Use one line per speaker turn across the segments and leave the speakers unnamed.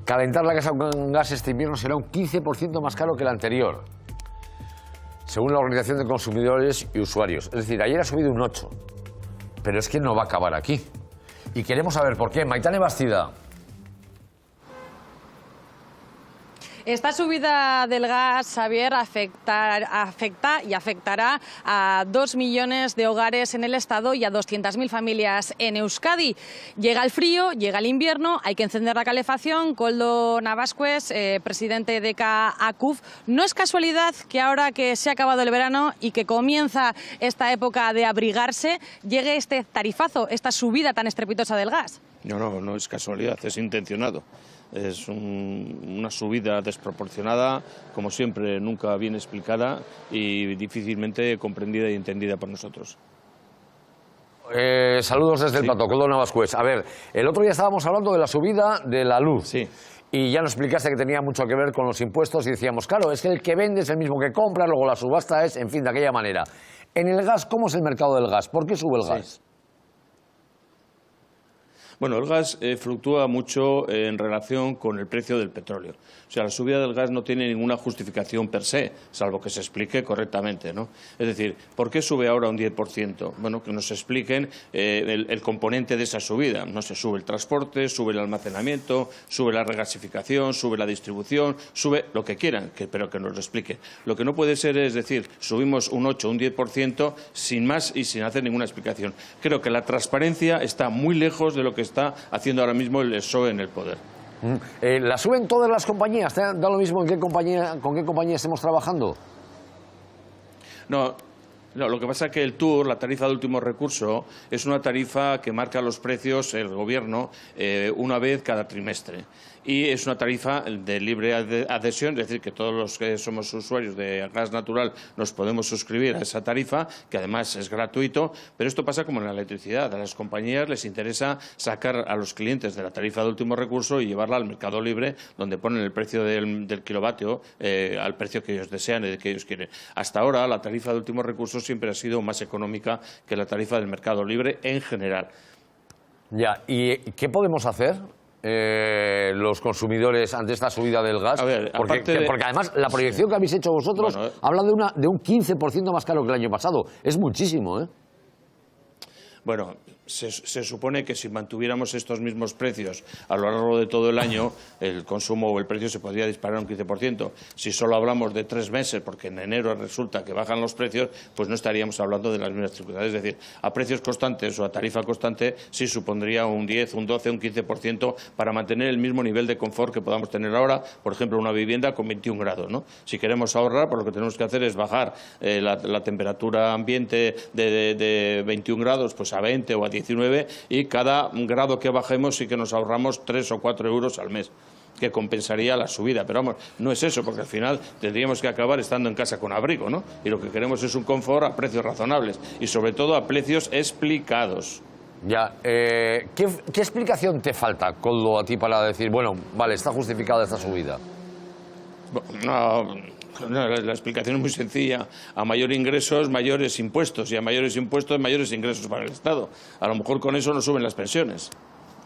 Calentar la casa con gas este invierno será un 15% más caro que el anterior, según la Organización de Consumidores y Usuarios. Es decir, ayer ha subido un 8%, pero es que no va a acabar aquí. Y queremos saber por qué. Maitane Bastida.
Esta subida del gas, Xavier, afecta y afectará a 2 millones de hogares en el Estado y a 200.000 familias en Euskadi. Llega el frío, llega el invierno, hay que encender la calefacción. Koldo Navascues, presidente de CAACUF, no es casualidad que ahora que se ha acabado el verano y que comienza esta época de abrigarse, llegue este tarifazo, esta subida tan estrepitosa del gas.
No es casualidad, es intencionado. Es una subida desproporcionada, como siempre, nunca bien explicada y difícilmente comprendida y entendida por nosotros.
Saludos desde el plato, Koldo Navascues. A ver, el otro día estábamos hablando de la subida de la luz.
Sí.
Y ya nos explicaste que tenía mucho que ver con los impuestos y decíamos, claro, es que el que vende es el mismo que compra, luego la subasta es, en fin, de aquella manera. En el gas, ¿cómo es el mercado del gas? ¿Por qué sube el gas?
Bueno, el gas fluctúa mucho en relación con el precio del petróleo. O sea, la subida del gas no tiene ninguna justificación per se, salvo que se explique correctamente, ¿no? Es decir, ¿por qué sube ahora un 10%? Bueno, que nos expliquen el componente de esa subida. No sé, sube el transporte, sube el almacenamiento, sube la regasificación, sube la distribución, sube lo que quieran, pero que nos lo expliquen. Lo que no puede ser es decir, subimos un 8, un 10% sin más y sin hacer ninguna explicación. Creo que la transparencia está muy lejos de lo que está haciendo ahora mismo el PSOE en el poder.
¿La suben todas las compañías? ¿Te da lo mismo en con qué compañía estemos trabajando?
No, lo que pasa es que el TUR, la tarifa de último recurso, es una tarifa que marca los precios el Gobierno una vez cada trimestre. Y es una tarifa de libre adhesión, es decir, que todos los que somos usuarios de gas natural nos podemos suscribir a esa tarifa, que además es gratuito, pero esto pasa como en la electricidad. A las compañías les interesa sacar a los clientes de la tarifa de último recurso y llevarla al mercado libre, donde ponen el precio del kilovatio al precio que ellos desean y que ellos quieren. Hasta ahora, la tarifa de último recurso siempre ha sido más económica que la tarifa del mercado libre en general.
Ya, ¿y qué podemos hacer los consumidores ante esta subida del gas?
A ver,
porque además la proyección que habéis hecho vosotros habla de un 15% más caro que el año pasado. Es muchísimo, ¿eh?
Bueno, se supone que si mantuviéramos estos mismos precios a lo largo de todo el año, el consumo o el precio se podría disparar un 15%. Si solo hablamos de 3 meses, porque en enero resulta que bajan los precios, pues no estaríamos hablando de las mismas circunstancias. Es decir, a precios constantes o a tarifa constante sí supondría un 10, un 12, un 15% para mantener el mismo nivel de confort que podamos tener ahora, por ejemplo, una vivienda con 21 grados, ¿no? Si queremos ahorrar, pues lo que tenemos que hacer es bajar la temperatura ambiente de 21 grados pues a 20 o a 19, y cada grado que bajemos sí que nos ahorramos 3 o 4 euros al mes, que compensaría la subida. Pero vamos, no es eso, porque al final tendríamos que acabar estando en casa con abrigo, ¿no? Y lo que queremos es un confort a precios razonables y sobre todo a precios explicados.
Ya, ¿qué explicación te falta, Koldo, a ti para decir, bueno, vale, está justificada esta subida?
No, la explicación es muy sencilla. A mayores ingresos, mayores impuestos, y a mayores impuestos, mayores ingresos para el Estado. A lo mejor con eso no suben las pensiones.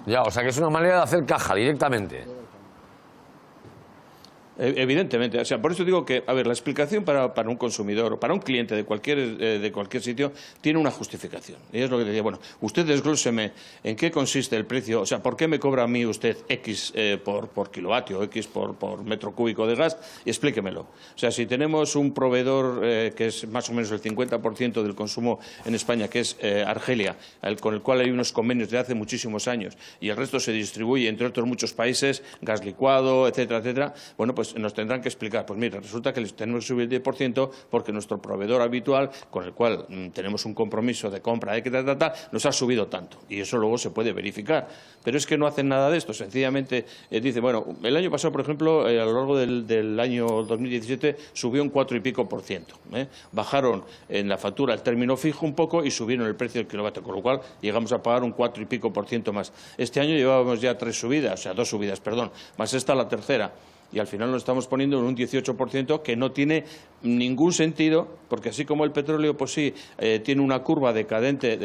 Ya, o sea que es una manera de hacer caja directamente.
Evidentemente, o sea, por eso digo que, a ver, la explicación para un consumidor o para un cliente de cualquier sitio tiene una justificación. Y es lo que decía, bueno, usted desglóseme en qué consiste el precio, o sea, ¿por qué me cobra a mí usted X por kilovatio, X por metro cúbico de gas? Y explíquemelo. O sea, si tenemos un proveedor que es más o menos el 50% del consumo en España, que es Argelia, con el cual hay unos convenios de hace muchísimos años, y el resto se distribuye entre otros muchos países, gas licuado, etcétera, etcétera, bueno, pues nos tendrán que explicar, pues mira, resulta que les tenemos que subir el 10% porque nuestro proveedor habitual, con el cual tenemos un compromiso de compra, nos ha subido tanto. Y eso luego se puede verificar. Pero es que no hacen nada de esto. Sencillamente dice, bueno, el año pasado, por ejemplo, a lo largo del año 2017 subió un 4 y pico por ciento. Bajaron en la factura el término fijo un poco y subieron el precio del kilovatio, con lo cual llegamos a pagar un 4 y pico por ciento más. Este año llevábamos ya 2 subidas, perdón, más esta la tercera. y al final nos estamos poniendo en un 18% que no tiene ningún sentido, porque así como el petróleo, pues sí, tiene una curva decadente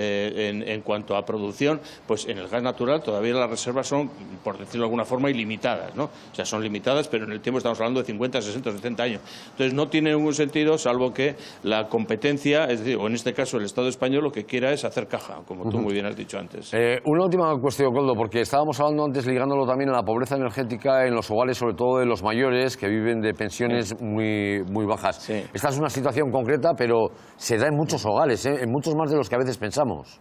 en cuanto a producción, pues en el gas natural todavía las reservas son, por decirlo de alguna forma, ilimitadas, ¿no? O sea, son limitadas, pero en el tiempo estamos hablando de 50, 60, 70 años. Entonces no tiene ningún sentido, salvo que la competencia, es decir, o en este caso el Estado español, lo que quiera es hacer caja, como tú muy bien has dicho antes.
Una última cuestión, Koldo, porque estábamos hablando antes, ligándolo también a la pobreza energética en los hogares, sobre todo de los mayores, que viven de pensiones muy bajas.
Sí.
Esta es una situación concreta, pero se da en muchos hogares, en muchos más de los que a veces pensamos.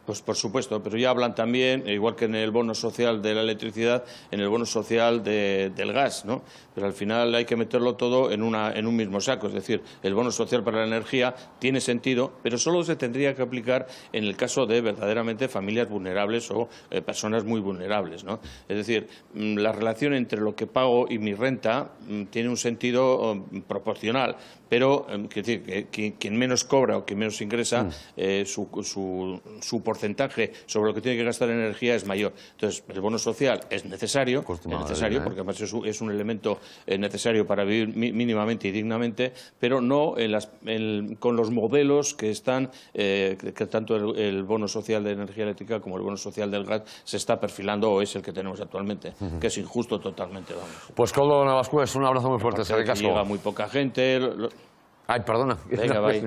Pues por supuesto, pero ya hablan también, igual que en el bono social de la electricidad, en el bono social del gas, ¿no? Pero al final hay que meterlo todo en un mismo saco. Es decir, el bono social para la energía tiene sentido, pero solo se tendría que aplicar en el caso de verdaderamente familias vulnerables o personas muy vulnerables, ¿no? Es decir, la relación entre lo que pago y mi renta tiene un sentido proporcional, pero quiero decir que quien menos cobra o quien menos ingresa, su porcentaje sobre lo que tiene que gastar en energía es mayor. Entonces, el bono social es necesario porque además es un elemento necesario para vivir mínimamente y dignamente, pero no con los modelos que están, que tanto el bono social de energía eléctrica como el bono social del gas se está perfilando o es el que tenemos actualmente, que es injusto totalmente, vamos.
Pues Koldo Navascues, un abrazo muy fuerte.
Llega muy poca gente.
Ay, perdona.
Venga, bye.